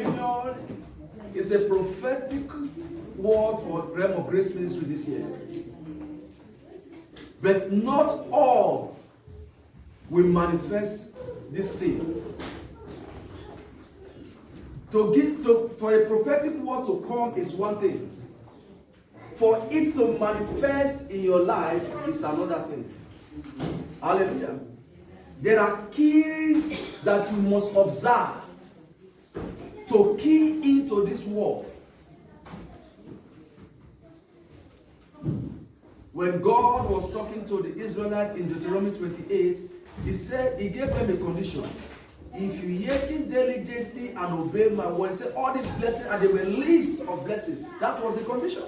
Dominion is a prophetic word for Realm of Grace Ministry this year. But not all will manifest this thing. For a prophetic word to come is one thing. For it to manifest in your life is another thing. Hallelujah. There are keys that you must observe to key into this word. When God was talking to the Israelites in Deuteronomy 28, he said, he gave them a condition. If you hearken diligently and obey my word, he said, all these blessings, and they were lists of blessings. That was the condition.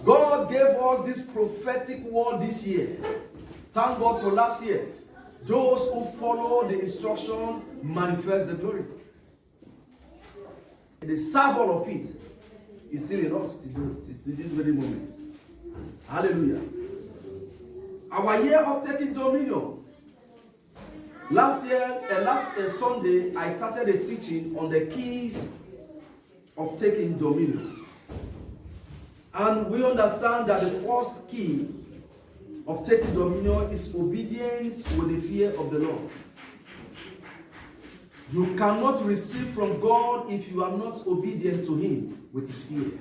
God gave us this prophetic word this year. Thank God for last year. Those who follow the instruction manifest the glory. The savor of it is still in us to this very moment. Hallelujah. Our year of taking dominion. Last Sunday, I started a teaching on the keys of taking dominion. And we understand that the first key of taking dominion is obedience with the fear of the Lord. You cannot receive from God if you are not obedient to Him with His fear.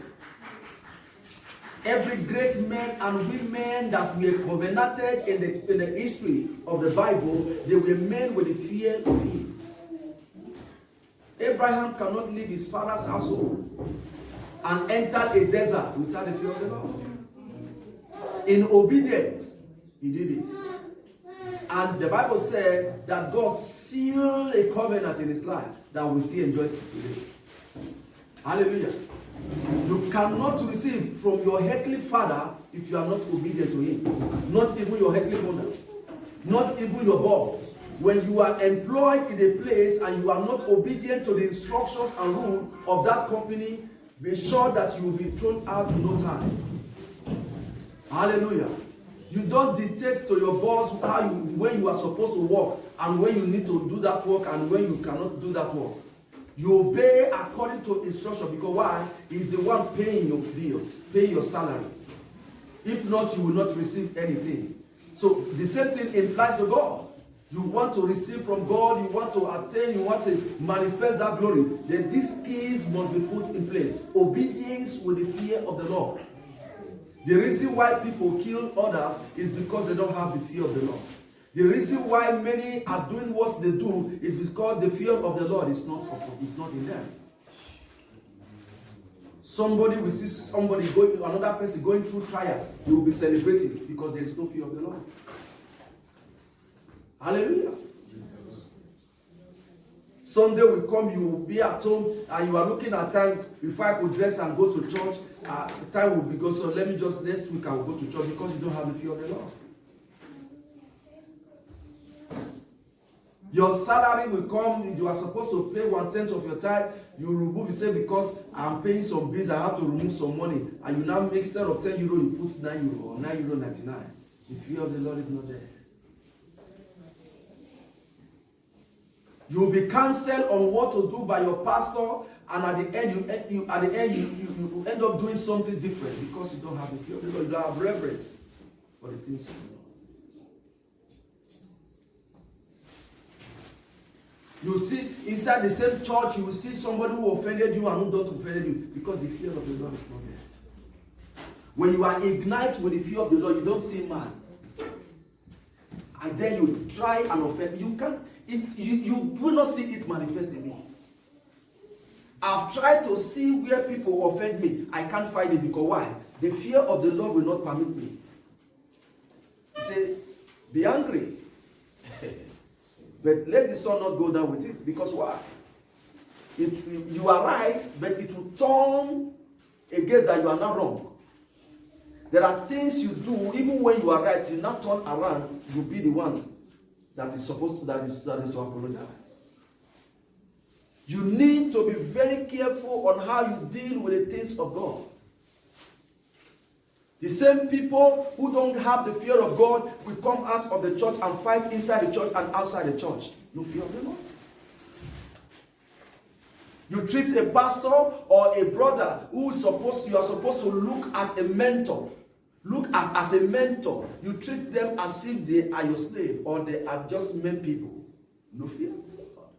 Every great men and women that were covenanted in the history of the Bible, they were men with the fear of Him. Abraham cannot leave his father's household and enter a desert without the fear of the Lord. In obedience, he did it. And the Bible said that God sealed a covenant in his life that we still enjoy today. Hallelujah. You cannot receive from your earthly father if you are not obedient to him. Not even your earthly mother. Not even your boss. When you are employed in a place and you are not obedient to the instructions and rules of that company, be sure that you will be thrown out in no time. Hallelujah. You don't dictate to your boss when you are supposed to work and when you need to do that work and when you cannot do that work. You obey according to instruction because why? He's the one paying your bills, paying your salary. If not, you will not receive anything. So the same thing implies to God. You want to receive from God, you want to attain, you want to manifest that glory. Then these keys must be put in place. Obedience with the fear of the Lord. The reason why people kill others is because they don't have the fear of the Lord. The reason why many are doing what they do is because the fear of the Lord is not in them. Somebody will see somebody going, another person going through trials, he will be celebrating because there is no fear of the Lord. Hallelujah. Sunday will come, you will be at home and you are looking at time before I could dress and go to church. Time will be gone, so let me just next week I will go to church because you don't have the fear of the Lord. Your salary will come, you are supposed to pay 1/10 of your tithe, you remove it, say because I'm paying some bills, I have to remove some money. And you now make, instead of 10 euro, you put 9 euro or 9 euro 99. The fear of the Lord is not there. You will be counseled on what to do by your pastor, and at the end, you end up doing something different because you don't have the fear of the Lord. You don't have reverence for the things of the Lord. You see, inside the same church, you will see somebody who offended you and who don't offend you because the fear of the Lord is not there. When you are ignited with the fear of the Lord, you don't see man. And then you try and offend. You can't. You will not see it manifest in me. I've tried to see where people offend me. I can't find it because why? The fear of the Lord will not permit me. He said, be angry. But let the sun not go down with it. Because why? You are right, but it will turn against that you are not wrong. There are things you do, even when you are right, you not turn around, you'll be the one that is supposed to, that is to apologize. You need to be very careful on how you deal with the things of God. The same people who don't have the fear of God will come out of the church and fight inside the church and outside the church. No fear of the Lord. You treat a pastor or a brother who is you are supposed to look at a mentor. Look at as a mentor. You treat them as if they are your slave or they are just men people. No fear of the Lord.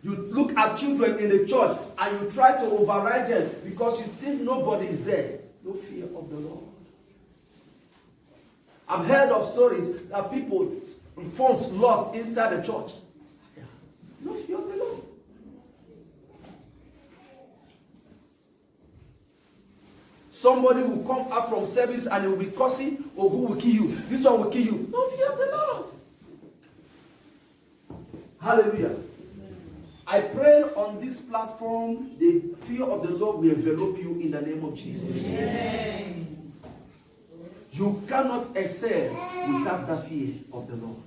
You look at children in the church and you try to override them because you think nobody is there. No fear of the Lord. I've heard of stories that people's phones lost inside the church. No fear of the Lord. Somebody will come out from service and he will be cursing, or who will kill you? This one will kill you. No fear of the Lord. Hallelujah. I pray on this platform, the fear of the Lord will envelop you in the name of Jesus. Amen. You cannot excel without the fear of the Lord.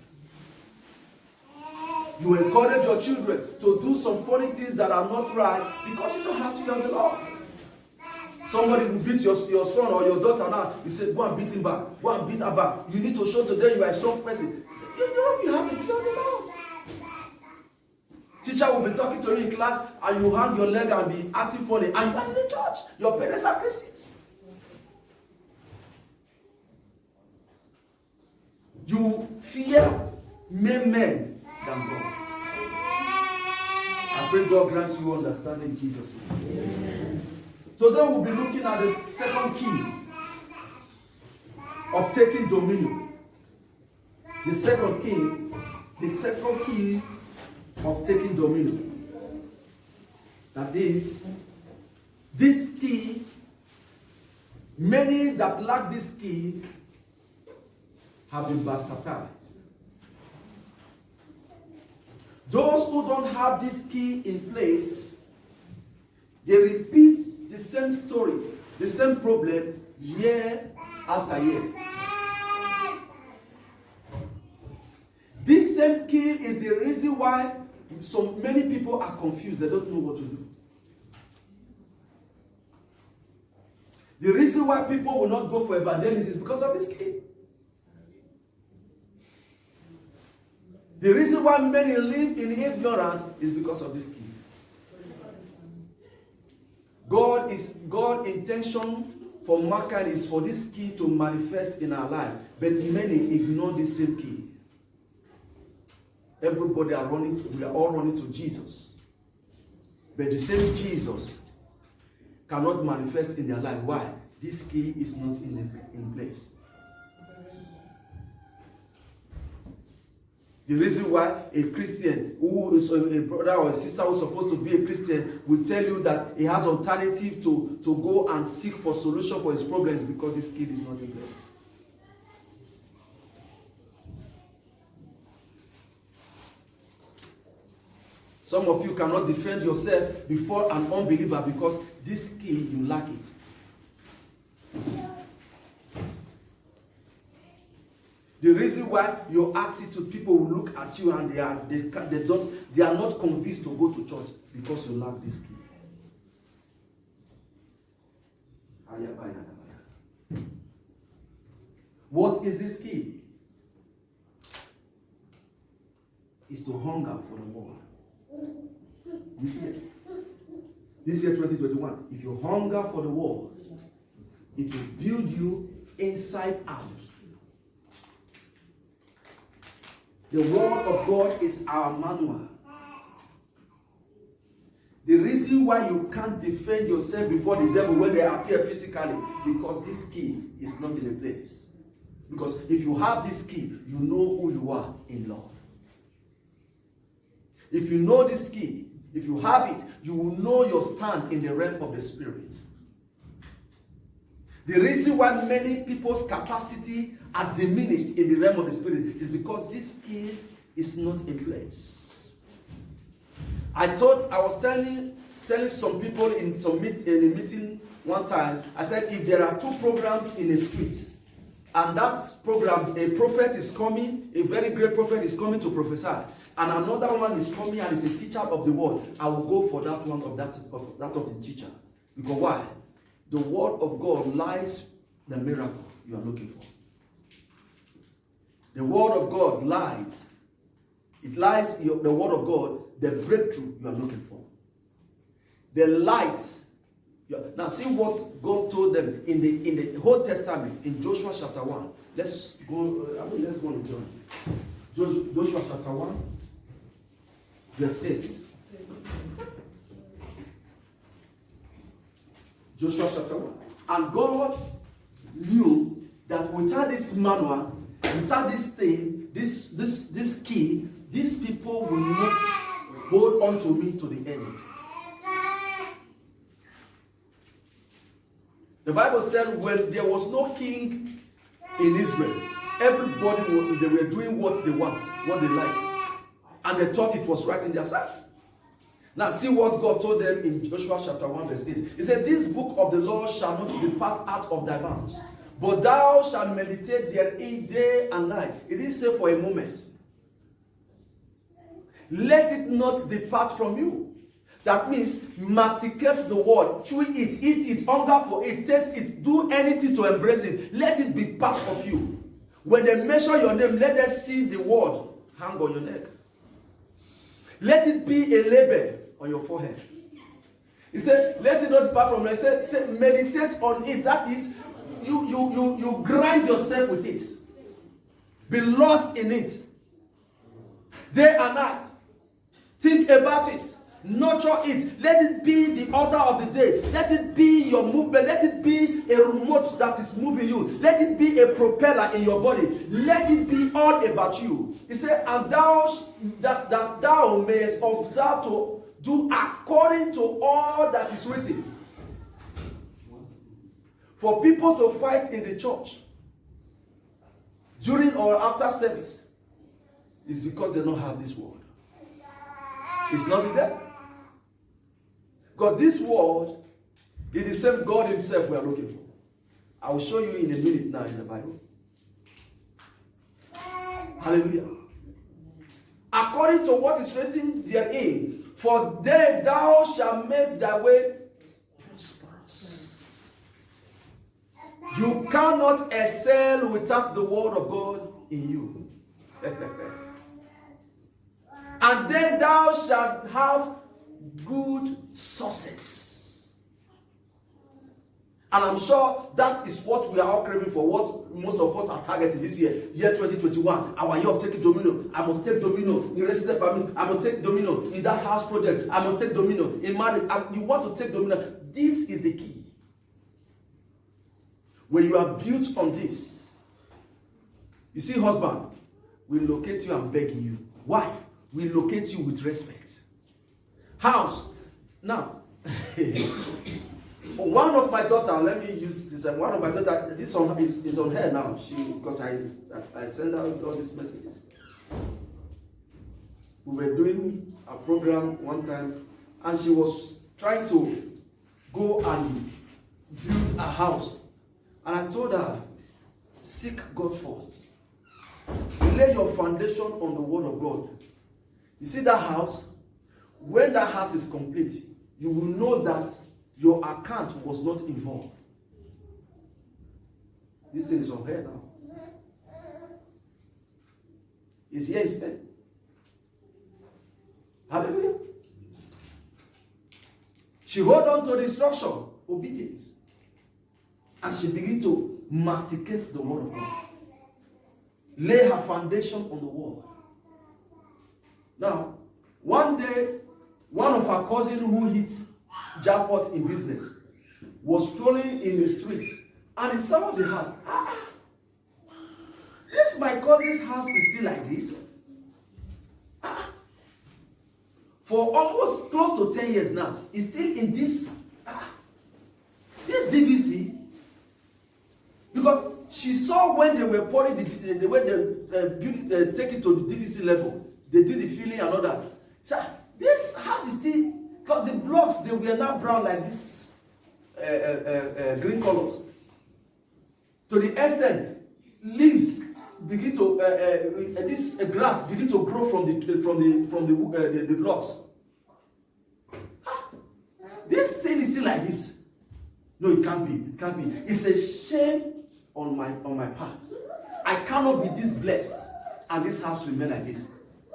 You encourage your children to do some funny things that are not right because you don't have fear of the Lord. Somebody will beat your son or your daughter now. You say, go and beat him back. Go and beat her back. You need to show to them you are a strong person. You have the fear of the Lord. Teacher will be talking to you in class and you hang your leg and be acting funny. And you are in the church. Your parents are Christians. You fear men than God. I pray God grant you understanding in Jesus' name. Amen. Today we'll be looking at the second key of taking dominion. The second key of taking dominion. That is, this key, many that lack this key have been bastardized. Those who don't have this key in place, they repeat the same story, the same problem year after year. This same key is the reason why so many people are confused. They don't know what to do. The reason why people will not go for evangelism is because of this key. The reason why many live in ignorance is because of this key. God's intention for mankind is for this key to manifest in our life, but many ignore this same key. Everybody we are all running to Jesus, but the same Jesus cannot manifest in their life. Why? This key is not in place. The reason why a Christian who is a brother or a sister who is supposed to be a Christian will tell you that he has alternative to go and seek for solution for his problems because his key is not in place. Some of you cannot defend yourself before an unbeliever because this key, you lack it. The reason why your attitude, people will look at you and they are not convinced to go to church because you lack this key. What is this key? It's to hunger for the world. This year 2021, if you hunger for the world, it will build you inside out. The word of God is our manual. The reason why you can't defend yourself before the devil when they appear physically, because this key is not in a place. Because if you have this key, you know who you are in love. If you know this key, if you have it, you will know your stand in the realm of the spirit. The reason why many people's capacity are diminished in the realm of the spirit is because this key is not in place. I was telling some people in a meeting one time, I said, if there are two programs in a street, and that program, a prophet is coming, a very great prophet is coming to prophesy, and another one is coming and is a teacher of the word, I will go for that one of the teacher. Because why? The word of God lies the miracle you are looking for. The word of God lies It lies the word of God, the breakthrough you are looking for. The light. Now see what God told them in the Old Testament, in Joshua chapter 1. Let's go to John. Joshua chapter 1, verse 8. Joshua chapter 1. And God knew that without this manual, without this thing, this key, these people will not hold on to me to the end. The Bible said when there was no king in Israel, everybody they were doing what they want, what they like. And they thought it was right in their sight. Now see what God told them in Joshua chapter 1 verse 8. He said, this book of the law shall not depart out of thy mouth, but thou shalt meditate therein day and night. It didn't say for a moment. Let it not depart from you. That means masticate the word, chew it, eat it, hunger for it, taste it, do anything to embrace it. Let it be part of you. When they measure your name, let them see the word hang on your neck. Let it be a label on your forehead. He said, let it not depart from you. He said, meditate on it. That is, you grind yourself with it. Be lost in it. Day and night. Think about it. Nurture it. Let it be the order of the day. Let it be your movement. Let it be a remote that is moving you. Let it be a propeller in your body. Let it be all about you. He said, and that thou mayest observe to do according to all that is written. For people to fight in the church during or after service is because they don't have this word. It's not there. Because this word is the same God himself we are looking for. I will show you in a minute now in the Bible. Hallelujah. According to what is written therein, for there thou shalt make thy way prosperous. You cannot excel without the word of God in you. And then thou shalt have good success. And I'm sure that is what we are all craving for, what most of us are targeting this year 2021, our year of taking dominion. I must take dominion in resident permit. I must take dominion in that house project. I must take dominion in marriage. And you want to take dominion. This is the key. When you are built on this, you see, husband will locate you and beg you. Wife will locate you with respect. House. Now, one of my daughter, let me use this. One of my daughter, this is on her now. Because I send out all these messages. We were doing a program one time, and she was trying to go and build a house. And I told her, seek God first. Lay your foundation on the word of God. You see that house? When that house is complete, you will know that your account was not involved. This thing is on here now. It's here spent. Hallelujah. She hold on to the instruction, obedience. And she began to masticate the word of God. Lay her foundation on the word. Now, one day, one of her cousins who hits jackpots in business was strolling in the street, and he saw the house. This my cousin's house is still like this. For almost close to 10 years now, it's still in this DVC. Because she saw when they were pouring when they take it to the DVC level, they do the filling and all that. So this house is still, because the blocks, they were now brown like this green colors. To the extent, leaves begin to this grass begin to grow from the blocks. This thing is still like this. No, it can't be. It can't be. It's a shame on my part. I cannot be this blessed and this house remain like this.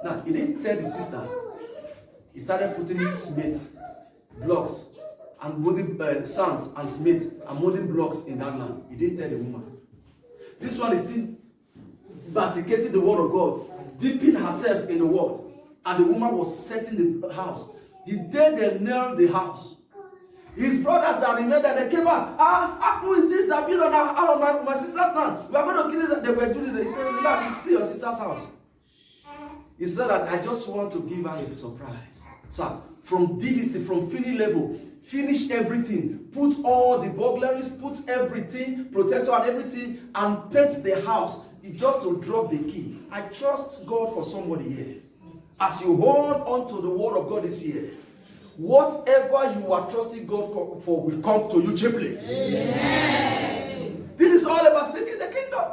Now, he didn't tell the sister. He started putting cement, blocks, and molding sands and cement and molding blocks in that land. He didn't tell the woman. This one is still masticating the word of God, dipping herself in the word. And the woman was setting the house. The day they nailed the house, his brothers that remained there, they came out. Who is this that built on my sister's land? We are going to kill this. They were doing it. He said, relax, you see your sister's house. He said that I just want to give her a surprise. So, from DVC, from finish level, finish everything. Put all the burglaries, put everything, protector and everything, and paint the house. It's just to drop the key. I trust God for somebody here. As you hold on to the word of God this year, whatever you are trusting God for will come to you cheaply. Amen. This is all about seeking the kingdom.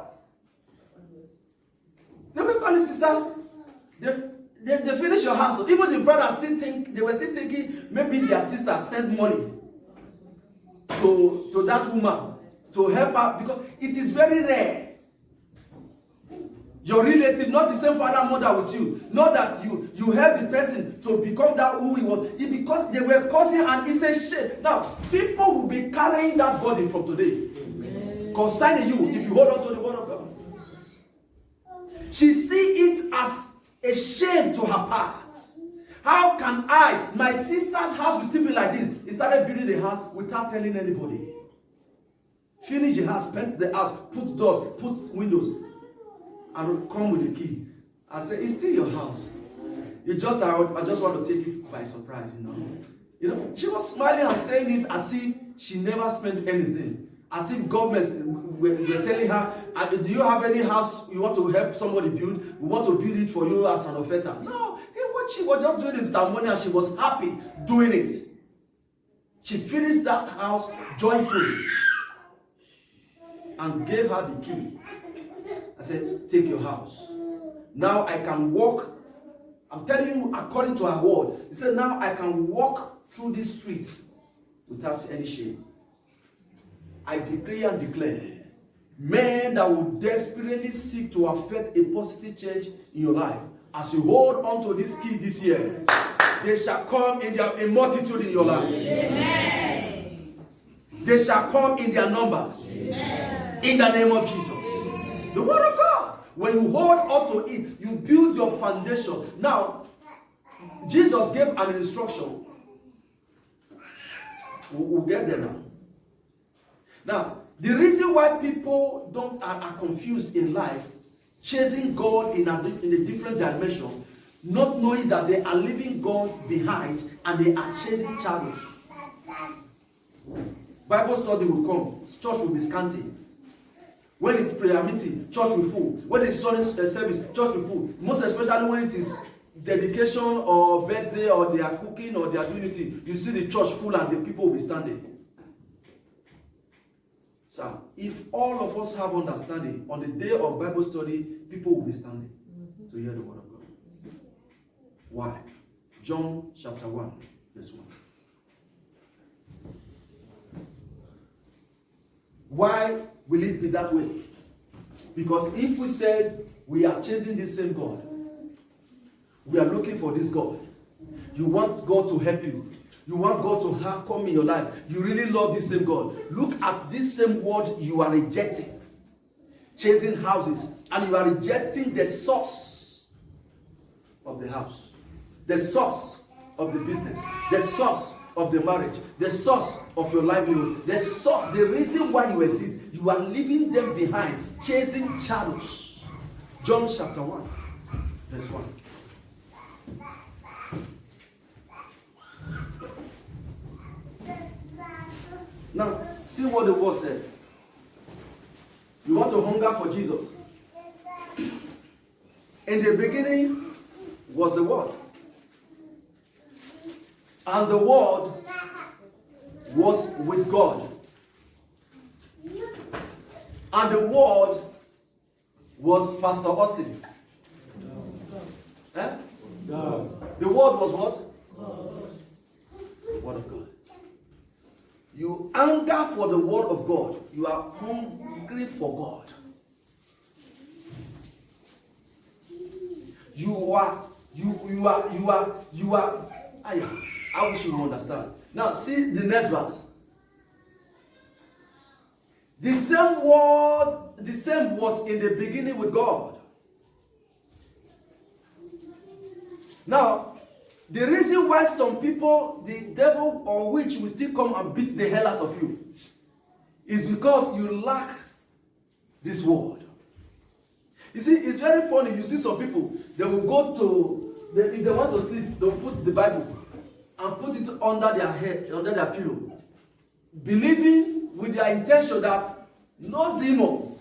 They will call it, sister. They finish your house. Even the brothers they were still thinking maybe their sister sent money to that woman to help her, because it is very rare. Your relative, not the same father mother with you, not that you help the person to become that who he was. It because they were causing, and it's a shame. Now, people will be carrying that burden from today. Amen. Concerning you, if you hold on to the word of God. She sees it as a shame to her part. How can my sister's house will still be like this? He started building the house without telling anybody. Finish the house, paint the house, put doors, put windows, and come with the key. I said, it's still your house. I just want to take you by surprise, You know, she was smiling and saying it as if she never spent anything. As if governments were telling her, do you have any house you want to help somebody build? We want to build it for you as an offerta. No, she was just doing it with her money, and she was happy doing it. She finished that house joyfully and gave her the key. I said, take your house. Now I can walk. I'm telling you, according to her word. He said, now I can walk through these streets without any shame. I decree and declare, men that will desperately seek to affect a positive change in your life, as you hold on to this key this year, they shall come in multitude in your life. Amen. They shall come in their numbers. Amen. In the name of Jesus. The word of God. When you hold on to it, you build your foundation. Now, Jesus gave an instruction. We'll get there now. Now, the reason why people are confused in life, chasing God in a different dimension, not knowing that they are leaving God behind and they are chasing shadows. Bible study will come, church will be scanty. When it's prayer meeting, church will full. When it's Sunday service, church will full. Most especially when it is dedication or birthday or they are cooking or they are doing it, you see the church full and the people will be standing. So, if all of us have understanding, on the day of Bible study, people will be standing to hear the word of God. Why? John chapter 1, verse 1. Why will it be that way? Because if we said we are chasing this same God, we are looking for this God, you want God to help you, you want God to come in your life, you really love this same God, look at this same word you are rejecting, chasing houses, and you are rejecting the source of the house, the source of the business, the source of the marriage, the source of your livelihood, the source, the reason why you exist. You are leaving them behind, chasing shadows. John chapter 1, verse 1. Now, see what the word said. You want to hunger for Jesus. In the beginning was the Word. And the Word was with God. And the Word was Pastor Austin. No. No. The Word was what? The Word of God. You hunger for the Word of God. You are hungry for God. You are You are. I wish you understand. Now see the next verse. The same word, the same was in the beginning with God. Now, the reason why some people, the devil or witch will still come and beat the hell out of you is because you lack this word. You see, it's very funny. You see some people, they will go to, if they want to sleep, they'll put the Bible and put it under their head, under their pillow, believing with their intention that no demon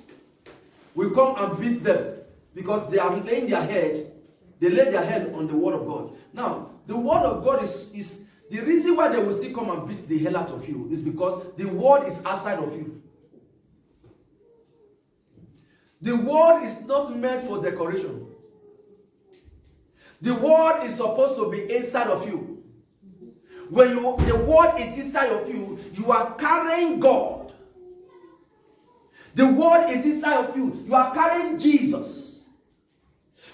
will come and beat them because they are laying their head, they lay their head on the word of God. Now, the word of God is the reason why they will still come and beat the hell out of you is because the word is outside of you. The word is not meant for decoration. The word is supposed to be inside of you. When the word is inside of you, you are carrying God. The word is inside of you. You are carrying Jesus.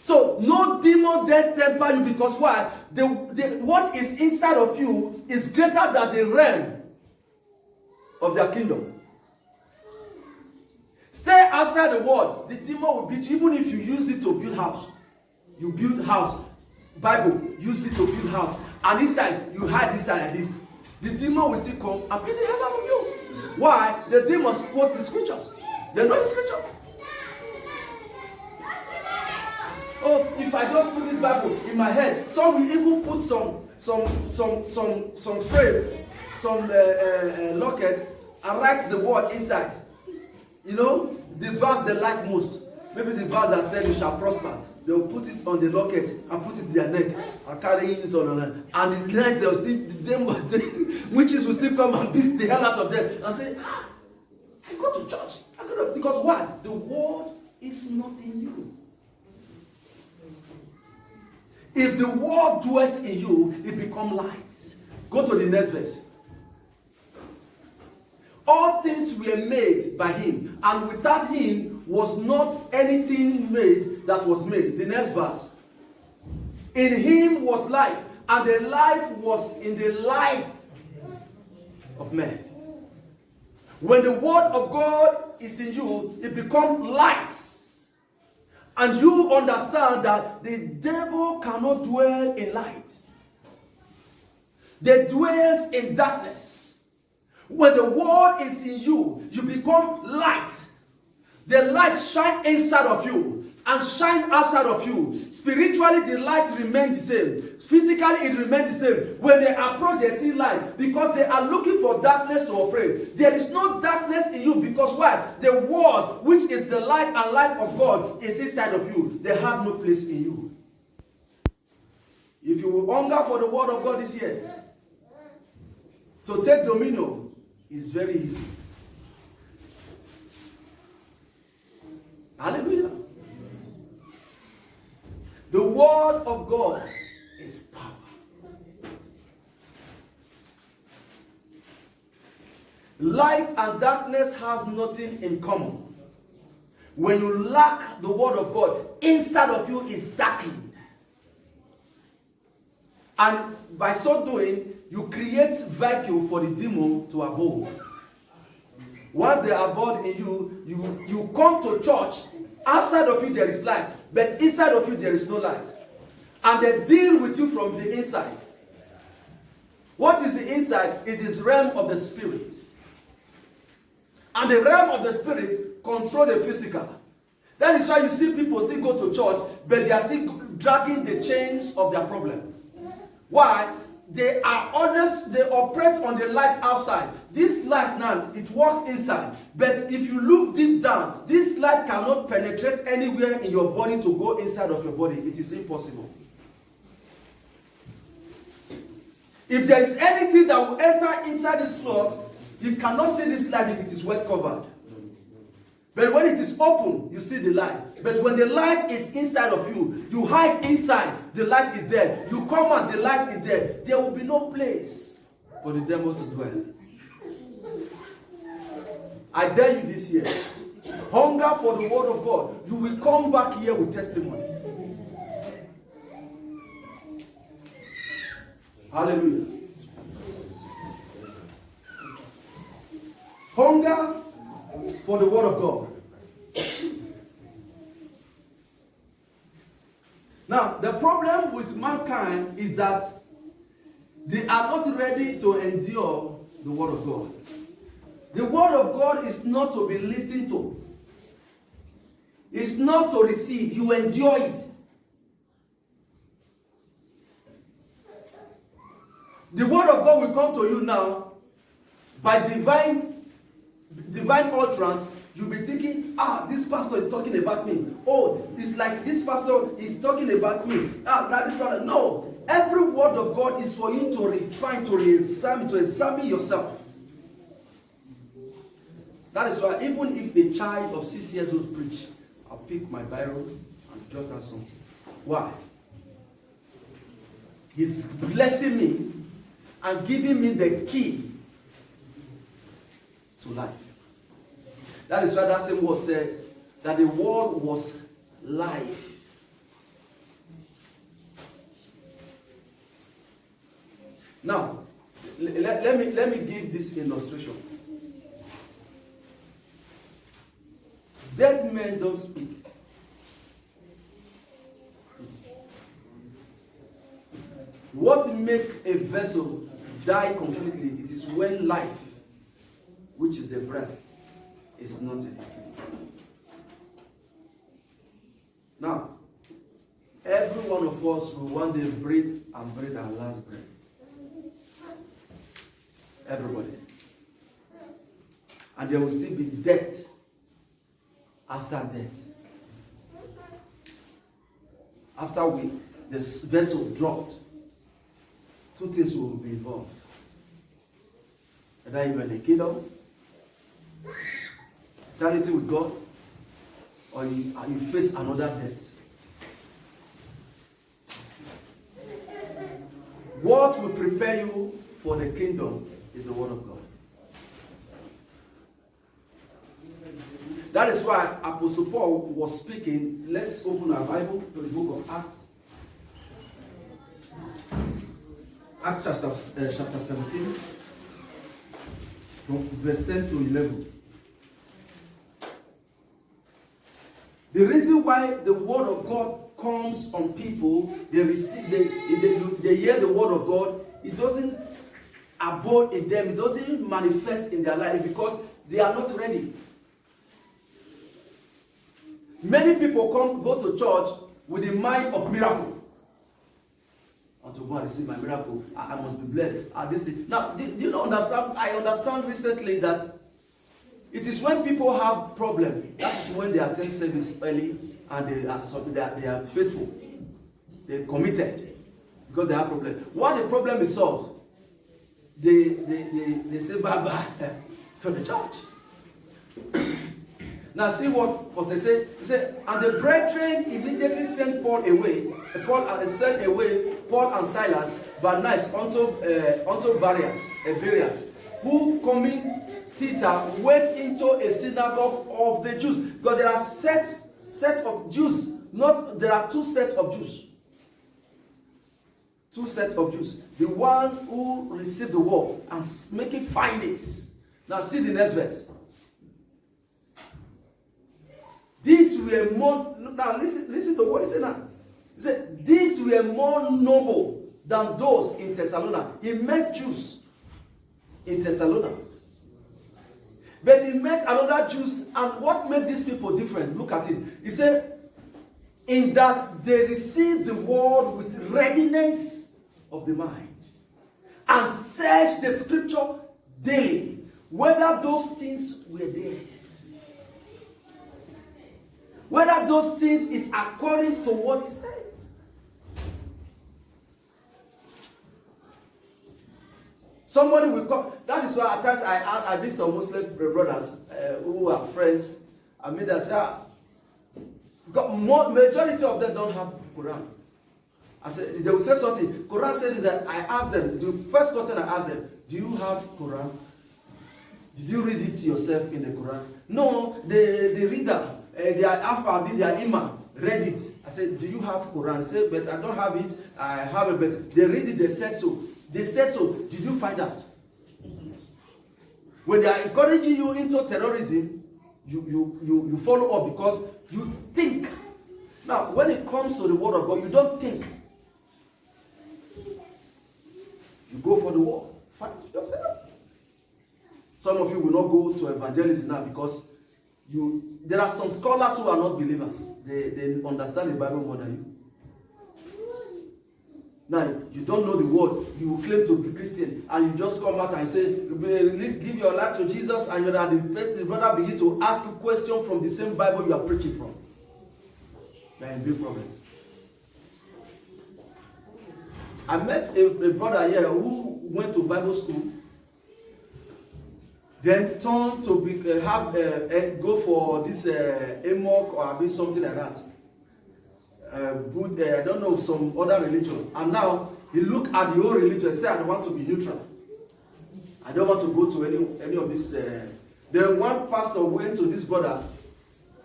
So no demon then temper you because why? What is inside of you is greater than the realm of their kingdom. Stay outside the word. The demon will beat you even if you use it to build house. You build house. Bible, use it to build house. And inside, you hide this side like this. The demon will still come and beat the hell out of you. Why? The demons quote the scriptures. They know the scripture. Oh, if I just put this Bible in my head, some will even put some frame, some locket, and write the word inside. You know, the verse they like most. Maybe the verse that said you shall prosper. They'll put it on the locket and put it in their neck and carrying it on them. And in the night they'll still, the witches will still come and beat the hell out of them and say, I go to church. Because why? The word is not in you. If the word dwells in you, it becomes light. Go to the next verse. All things were made by him, and without him was not anything made that was made. The next verse. In him was life, and the life was in the life of man. When the word of God is in you, it becomes light. And you understand that the devil cannot dwell in light. They dwells in darkness. When the word is in you, you become light. The light shines inside of you and shine outside of you. Spiritually, the light remains the same. Physically, it remains the same. When they approach, they see light because they are looking for darkness to operate. There is no darkness in you because why? The word, which is the light and life of God, is inside of you. They have no place in you. If you will hunger for the word of God this year, to take dominion is very easy. Hallelujah. The word of God is power. Light and darkness has nothing in common. When you lack the word of God, inside of you is darkened. And by so doing, you create vacuum for the demon to abode. Once they abode in you, you come to church. Outside of you there is light, but inside of you there is no light. And they deal with you from the inside. What is the inside? It is realm of the spirit. And the realm of the spirit controls the physical. That is why you see people still go to church, but they are still dragging the chains of their problem. Why? They are honest, they operate on the light outside. This light now, it works inside. But if you look deep down, this light cannot penetrate anywhere in your body to go inside of your body. It is impossible. If there is anything that will enter inside this cloth, you cannot see this light if it is well covered. But when it is open, you see the light. But when the light is inside of you, you hide inside, the light is there. You come out, the light is there. There will be no place for the devil to dwell. I dare you this year. Hunger for the word of God. You will come back here with testimony. Hallelujah. Hunger for the word of God. Now, the problem with mankind is that they are not ready to endure the word of God. The word of God is not to be listened to. It's not to receive. You endure it. The word of God will come to you now by divine utterance. You'll be thinking, this pastor is talking about me. Oh, it's like this pastor is talking about me. This pastor. No. Every word of God is for you to refine, to examine yourself. That is why even if a child of 6 years old preach, I'll pick my Bible and jot down something. Why? He's blessing me and giving me the key to life. That is why that same word said that the word was life. Now, let me give this illustration. Dead men don't speak. What makes a vessel die completely? It is when life, which is the breath, is not in it. Now, every one of us will one day breathe and breathe our last breath. Everybody. And there will still be death after death. After this vessel dropped, two things will be involved. Either you are in the kingdom, eternity with God, or you face another death. What will prepare you for the kingdom is the word of God. That is why Apostle Paul was speaking. Let's open our Bible to the book of Acts. Acts chapter 17, from verse 10 to 11. The reason why the word of God comes on people, they hear the word of God, it doesn't abode in them, it doesn't manifest in their life because they are not ready. Many people go to church with the mind of miracle. I want to go and receive my miracle. I must be blessed. This thing. Now, do you not understand? I understand recently that it is when people have problem, that is when they attend service early and they are faithful. They're committed because they have problem. When the problem is solved, they say bye-bye to the church. Now see what Paul said. He said, and the brethren immediately sent Paul sent away Paul and Silas by night unto Bereans, who coming thither went into a synagogue of the Jews. Because there are set of Jews. There are two sets of Jews. Two sets of Jews. The one who received the word and making findings. Now see the next verse. These were more. Now listen to what he said now. He said, these were more noble than those in Thessalonica. He met Jews in Thessalonica. But he met another Jews, and what made these people different? Look at it. He said, in that they received the word with readiness of the mind and searched the scripture daily, whether those things were there. Whether those things is according to what he said. Somebody will come. That is why at times I meet some Muslim brothers who are friends. I mean, they say, majority of them don't have Quran. I said, they will say something. Quran said that I asked them, the first question I asked them, do you have Quran? Did you read it yourself in the Quran? No, the reader, their Alpha, their Imam, read it. I said, do you have Quran? He said, but I don't have it. I have it, but they read it, they said so. They said so. Did you find out? When they are encouraging you into terrorism, you follow up because you think. Now, when it comes to the word of God, you don't think. You go for the war. Fight yourself. Some of you will not go to evangelism now because there are some scholars who are not believers. They understand the Bible more than you. Now, you don't know the word. You claim to be Christian and you just come out and say, give your life to Jesus, and the brother begin to ask you questions from the same Bible you are preaching from. That's a big problem. I met a brother here who went to Bible school, then turned to go for this Amok or something like that. I don't know, some other religion. And now he look at the whole religion and say, I don't want to be neutral. I don't want to go to any of this. Then one pastor went to this brother.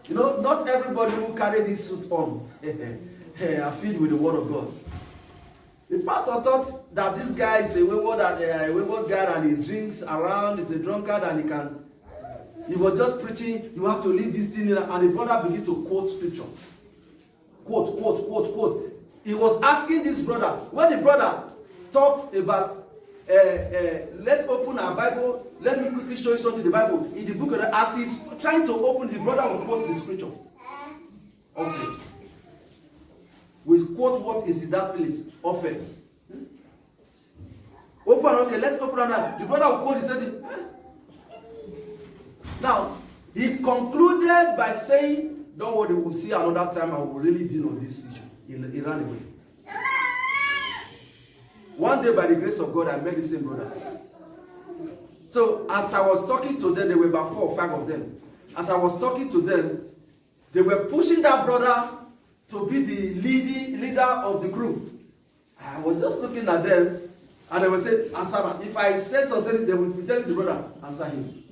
You know, not everybody who carry this suit on are filled with the word of God. The pastor thought that this guy is a wayward guy and he drinks around, he's a drunkard and he was just preaching, you have to leave this thing, and the brother began to quote scripture. Quote. He was asking this brother, when the brother talks about, let's open our Bible, let me quickly show you something in the Bible. In the book of the, as he's trying to open, the brother will quote the scripture. Okay. We quote what is in that place. Often. Open, okay, let's open that. The brother will quote, he said, Now, he concluded by saying, don't worry, we'll see another time and we'll really deal with this issue. He ran away. One day, by the grace of God, I met the same brother. So, as I was talking to them, there were about 4 or 5 of them. As I was talking to them, they were pushing that brother to be the leader of the group. I was just looking at them, and they were saying, answer me. If I say something, they will be telling the brother, answer him.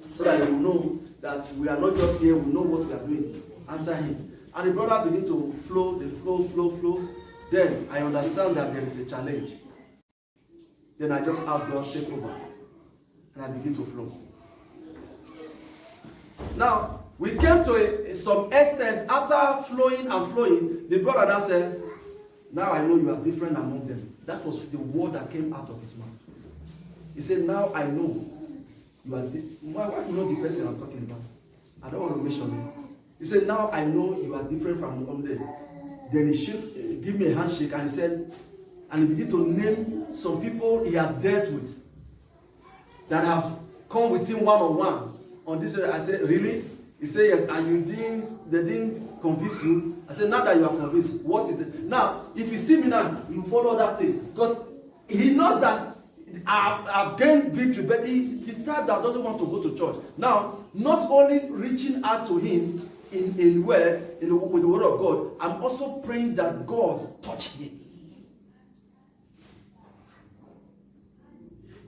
So that he will know that we are not just here, we know what we are doing. Answer him. And the brother began to flow. Then I understand that there is a challenge. Then I just ask God, take over. And I begin to flow. Now, we came to some extent, after flowing, the brother that said, now I know you are different among them. That was the word that came out of his mouth. He said, now I know you are my wife knows the person I'm talking about. I don't want to mention him. He said, now I know you are different from them. Then he gave me a handshake and he said, and he began to name some people he had dealt with that have come with him one-on-one on this. I said, really? He said, yes, and they didn't convince you. I said, now that you are convinced, what is it? Now, if you see me now, you follow that place. Because he knows that I've gained victory, but he's the type that doesn't want to go to church. Now, not only reaching out to him in words, with the word of God, I'm also praying that God touch him.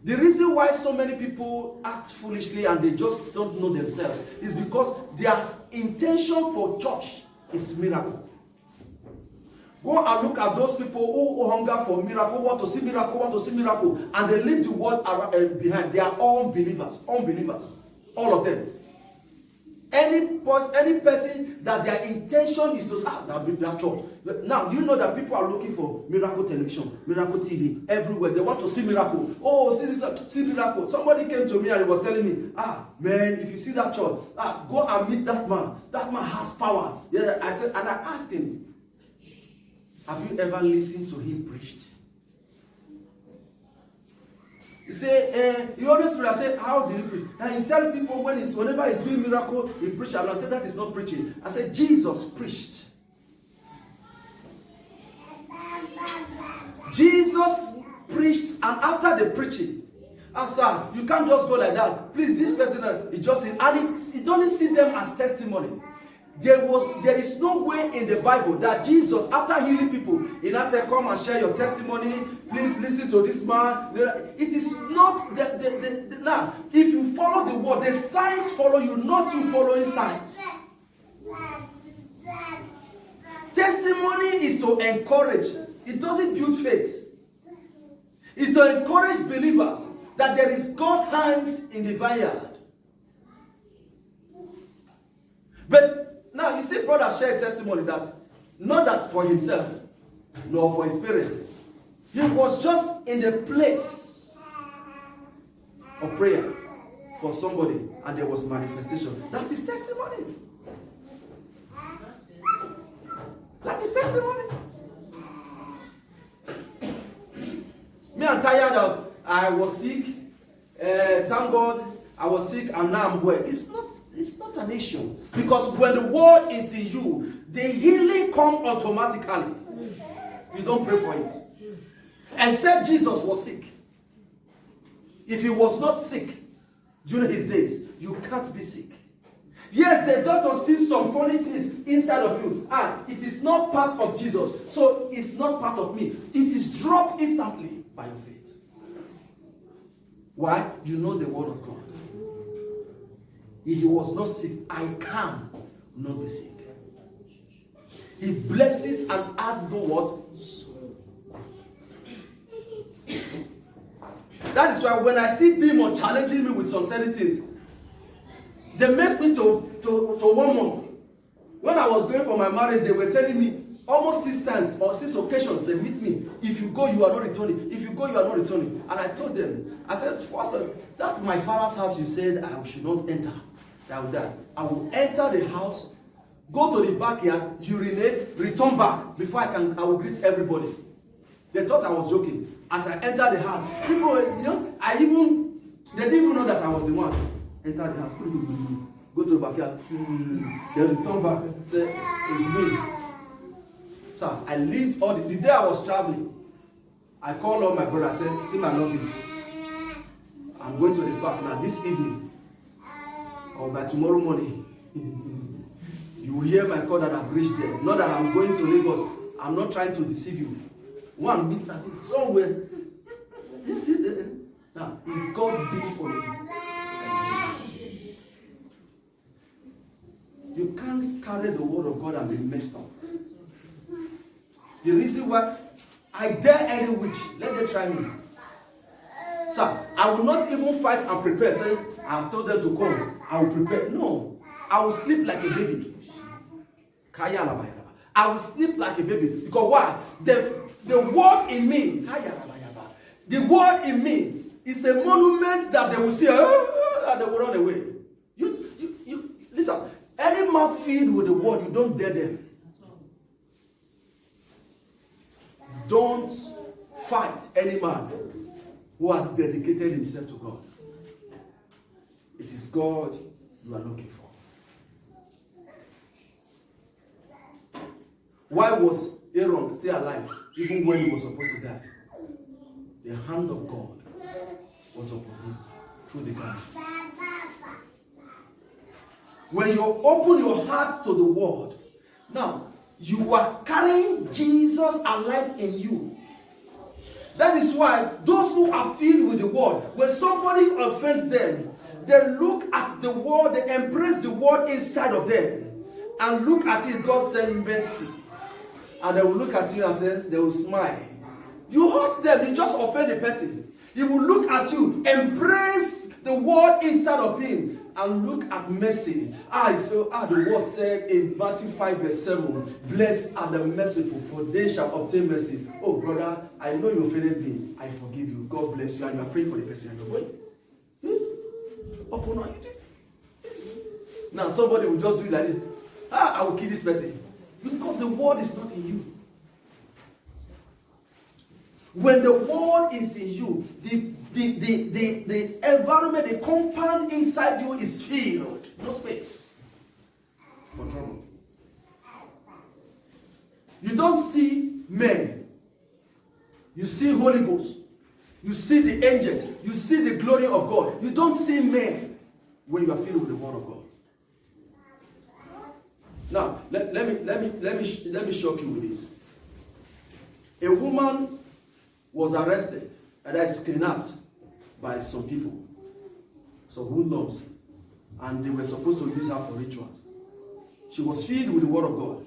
The reason why so many people act foolishly and they just don't know themselves is because their intention for church is miracle. Go and look at those people who hunger for miracle, want to see miracle, and they leave the world behind. They are all believers, all of them. Any person that their intention is to that be that church. Now, do you know that people are looking for miracle television, miracle TV everywhere? They want to see miracle. Oh, see this, see miracle. Somebody came to me and he was telling me, man, if you see that church, go and meet that man. That man has power. Yeah, I said, and I asked him, have you ever listened to him preach? He said, he always preach. I said, how did he preach? And he tell people whenever he's doing miracle, he preach. And I said, that is not preaching. I said, Jesus preached. Jesus preached, and after the preaching, sir, you can't just go like that. Please, this person, he just said, and he doesn't see them as testimony. There is no way in the Bible that Jesus, after healing people, he now said, come and share your testimony. Please listen to this man. It is not now. If you follow the word, the signs follow you, not you following signs. Testimony is to encourage. It doesn't build faith. It's to encourage believers that there is God's hands in the vineyard. But now you see, brother shared testimony that not that for himself, nor for his parents. He was just in the place of prayer for somebody, and there was manifestation. That is testimony. That is testimony. Me, I'm tired of, I was sick. Thank God I was sick and now I'm well. It's not an issue. Because when the word is in you, the healing comes automatically. You don't pray for it. Except Jesus was sick. If he was not sick during his days, you can't be sick. Yes, the doctor sees some funny things inside of you. It is not part of Jesus. So it's not part of me. It is dropped instantly by your faith. Why? You know the word of God. If he was not sick, I can not be sick. He blesses and adds no what? That is why when I see demons challenging me with some certain things, they make me to warm up. When I was going for my marriage, they were telling me almost 6 times or 6 occasions they meet me. If you go, you are not returning. If you go, you are not returning. And I told them, I said, first of all, that my father's house you said I should not enter. I will enter the house, go to the backyard, urinate, return back before I will greet everybody. They thought I was joking. As I entered the house, people, they didn't even know that I was the one. Enter the house, go to the backyard, then return back, say, it's me. So I lived all the day I was traveling. I called all my brother, I said, see my luggage. I'm going to the park now this evening. Or by tomorrow morning, you will hear my call that I've reached there. Not that I'm going to Lagos. I'm not trying to deceive you. One midnight somewhere. Now, if God did for you, you can't carry the word of God and be messed up. The reason why I dare any witch, let them try me. Sir, I will not even fight and prepare. Say, I've told them to come. I will prepare. No. I will sleep like a baby. I will sleep like a baby. Because why? The word in me, the word in me is a monument that they will see and they will run away. You listen, any mouth filled with the word, you don't dare them. Don't fight any man who has dedicated himself to God. It is God you are looking for. Why was Aaron still alive even when he was supposed to die? The hand of God was upon him through the garment. When you open your heart to the word, now you are carrying Jesus alive in you. That is why those who are filled with the word, when somebody offends them, they look at the word, they embrace the word inside of them, and look at it, God send mercy. And they will look at you and say, they will smile. You hurt them, you just offend the person. He will look at you, embrace the word inside of him, and look at mercy. The word said in Matthew 5 verse 7, blessed are the merciful, for they shall obtain mercy. Oh brother, I know you offended me. I forgive you. God bless you. And you are praying for the person and you're going. Now somebody will just do it like this. I will kill this person. Because the word is not in you. When the word is in you, the environment, the compound inside you is filled. No space for trouble. You don't see men. You see Holy Ghost. You see the angels. You see the glory of God. You don't see men when you are filled with the word of God. Now, let me shock you with this. A woman was arrested and is kidnapped by some people, some hoodlums, and they were supposed to use her for rituals. She was filled with the word of God.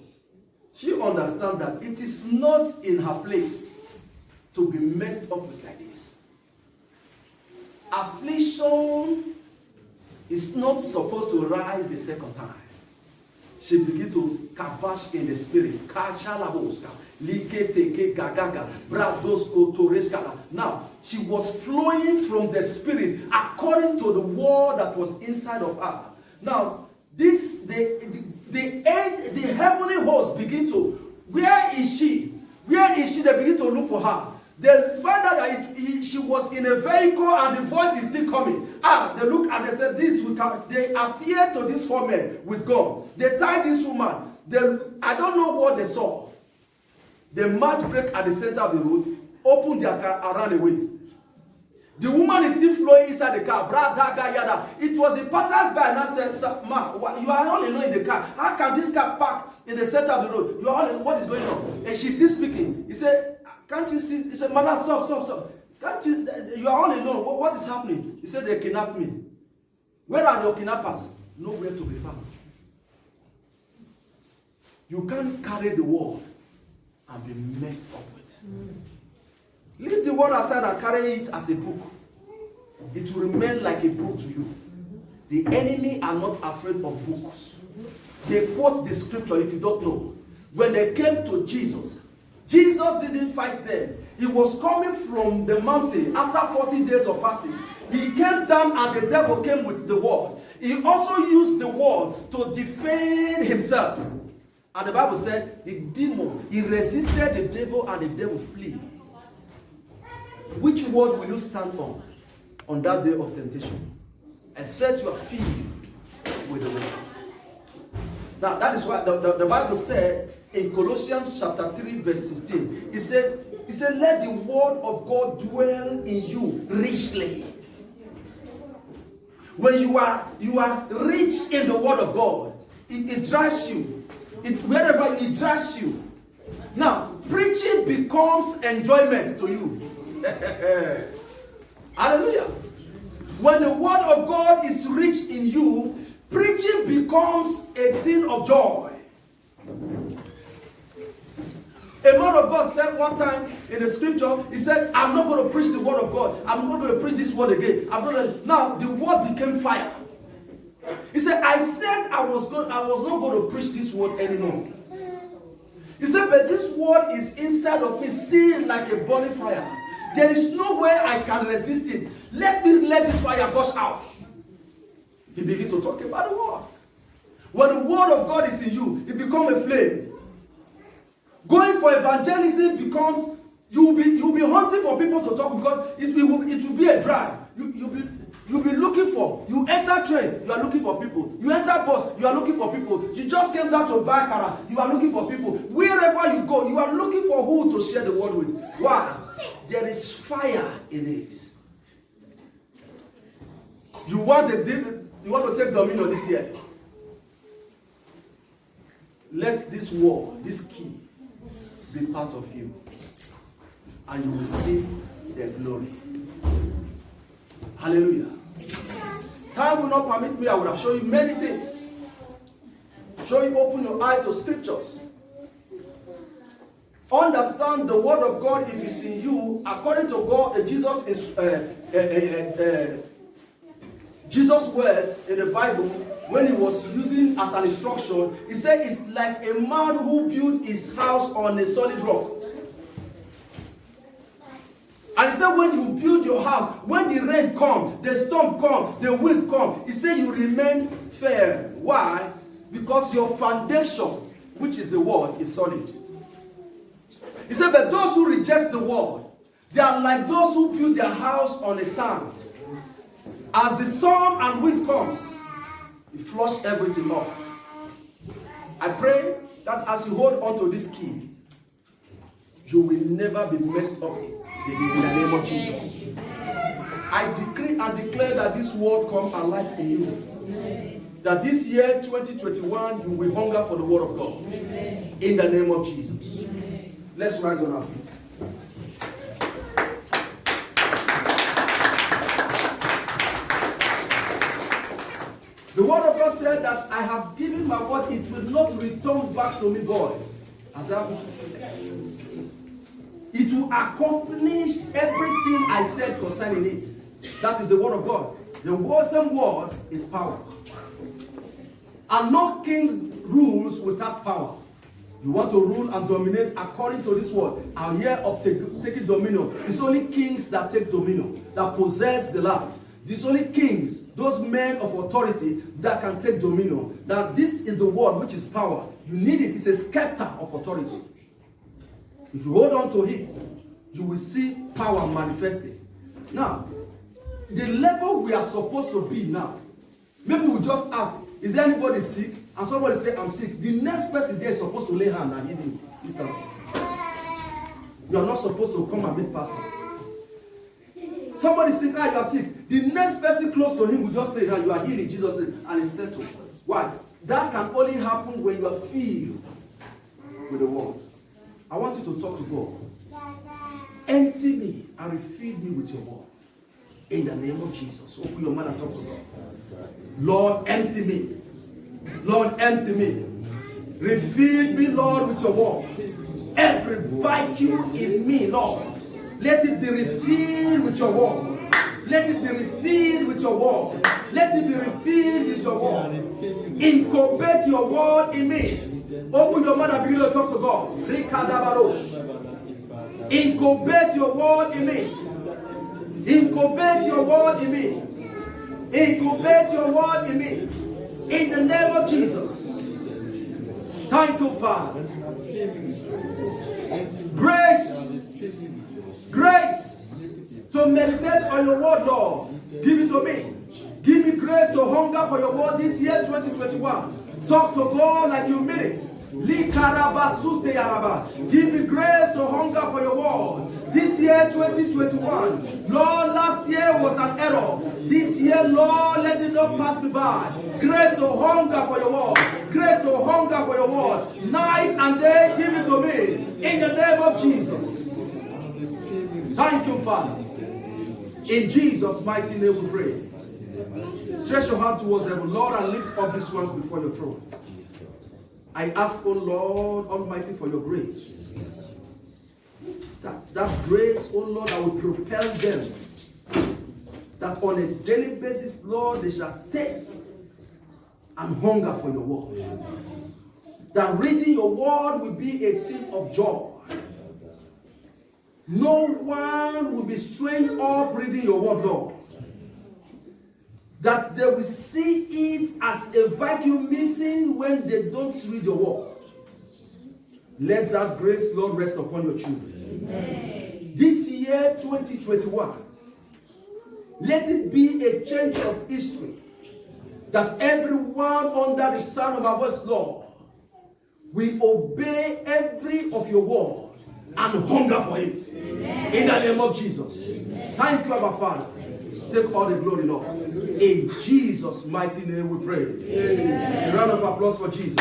she understands that it is not in her place to be messed up with like this. Affliction is not supposed to rise the second time. She began to kabash in the spirit. Now, she was flowing from the spirit according to the word that was inside of her. Now, the heavenly host begin to, where is she? Where is she? They begin to look for her. They find out that she was in a vehicle and the voice is still coming. They look and they said, they appeared to this four men with God. They tied this woman. I don't know what they saw. The match break at the center of the road, opened their car and ran away. The woman is still flowing inside the car. It was the passers-by and I said, "Ma, you are all alone in the car. How can this car park in the center of the road? You are all alone. What is going on?" And she's still speaking. He said, "Can't you see?" He said, "Mother, stop. Can't you? You are all alone. What is happening?" He said, "They kidnapped me." "Where are your kidnappers?" "Nowhere to be found." You can't carry the word and be messed up with. Leave the word aside and carry it as a book. It will remain like a book to you. The enemy are not afraid of books. They quote the scripture if you don't know. When they came to Jesus, Jesus didn't fight them. He was coming from the mountain after 40 days of fasting. He came down and the devil came with the word. He also used the word to defend himself. And the Bible said, the demon, he resisted the devil and the devil flee. Which word will you stand on that day of temptation? Except you are filled with the word. Now, that is why the Bible said in Colossians chapter 3 verse 16, it said, let the word of God dwell in you richly. When you are rich in the word of God, it drives you. Wherever it drives you. Now, preaching becomes enjoyment to you. Hallelujah. When the word of God is rich in you, preaching becomes a thing of joy. A man of God said one time in the scripture, he said, "I'm not going to preach the word of God. I'm not going to preach this word again. Now the word became fire." He said, I said I was not going to preach this word anymore. He said, but this word is inside of me, sealed like a burning fire. There is no way I can resist it. Let this fire gush out. He began to talk about the word. When the word of God is in you, it becomes a flame. Going for evangelism becomes, you'll be hunting for people to talk because it will be a drive. You'll be looking for, you enter train, you are looking for people. You enter bus, you are looking for people. You just came down to buy car, you are looking for people. Wherever you go, you are looking for who to share the word with. Why? There is fire in it. You want to take dominion this year. Let this word, this key, be part of you. And you will see the glory. Hallelujah. Time will not permit me. I would have shown you many things. Show you, open your eye to scriptures. Understand the word of God if it's in you, according to God, Jesus' words in the Bible, when he was using as an instruction, he said it's like a man who built his house on a solid rock. And he said when you build your house, when the rain comes, the storm comes, the wind comes, he said you remain firm. Why? Because your foundation, which is the word, is solid. He said, but those who reject the word, they are like those who build their house on a sand. As the storm and wind comes, it flushes everything off. I pray that as you hold on to this key, you will never be messed up in the name of Jesus. I decree and declare that this word come alive in you. That this year, 2021, you will hunger for the word of God. In the name of Jesus. Let's rise on our feet. The word of God said that I have given my word, it will not return back to me void. It will accomplish everything I said concerning it. That is the word of God. The same word is power. And no king rules without power. You want to rule and dominate according to this word. Our year of taking dominion. It's only kings that take dominion, that possess the land. It's only kings, those men of authority, that can take dominion. Now, this is the word which is power. You need it. It's a scepter of authority. If you hold on to it, you will see power manifesting. Now, the level we are supposed to be now, maybe we just ask, is there anybody sick? And somebody say, I'm sick. The next person there is supposed to lay hand and heal him. You are not supposed to come and meet pastor. Somebody sick, you are sick. The next person close to him will just lay hand. You are healed in Jesus' name, and it's settled. Why? That can only happen when you are filled with the word. I want you to talk to God. Empty me and refill me with your word. In the name of Jesus. Open your mouth and talk to God. Lord, empty me. Lord, empty me. Refill me, Lord, with your word. Every vacuum in me, Lord, let it be refilled with your word. Let it be refilled with your word. Let it be refilled with your word. Incubate your word in me. Open your mouth and begin to talk to God. Incubate your word in me. Incubate your word in me. Incubate your word in me. In the name of Jesus. Thank you, Father. Grace. Grace to meditate on your word, Lord. Give it to me. Give me grace to hunger for your word this year, 2021. Talk to God like you mean it. Give me grace to hunger for your word. This year, 2021. Lord, last year was an error. This year, Lord, let it not pass me by. Grace to hunger for your word. Grace to hunger for your word. Night and day, give it to me. In the name of Jesus. Thank you, Father. In Jesus' mighty name we pray. Stretch your hand towards heaven. Lord, I lift up these ones before your throne. I ask, oh Lord Almighty, for your grace. That grace, oh Lord, that will propel them. That on a daily basis, Lord, they shall taste and hunger for your word. That reading your word will be a thing of joy. No one will be strained up reading your word, Lord. That they will see it as a vacuum missing when they don't read your word. Let that grace, Lord, rest upon your children. Amen. This year, 2021, let it be a change of history. That everyone under the sound of our voice, Lord, will obey every of your word and hunger for it. Amen. In the name of Jesus. Amen. Thank you, our Father. Take all the glory, Lord. In Jesus' mighty name we pray. Amen. A round of applause for Jesus.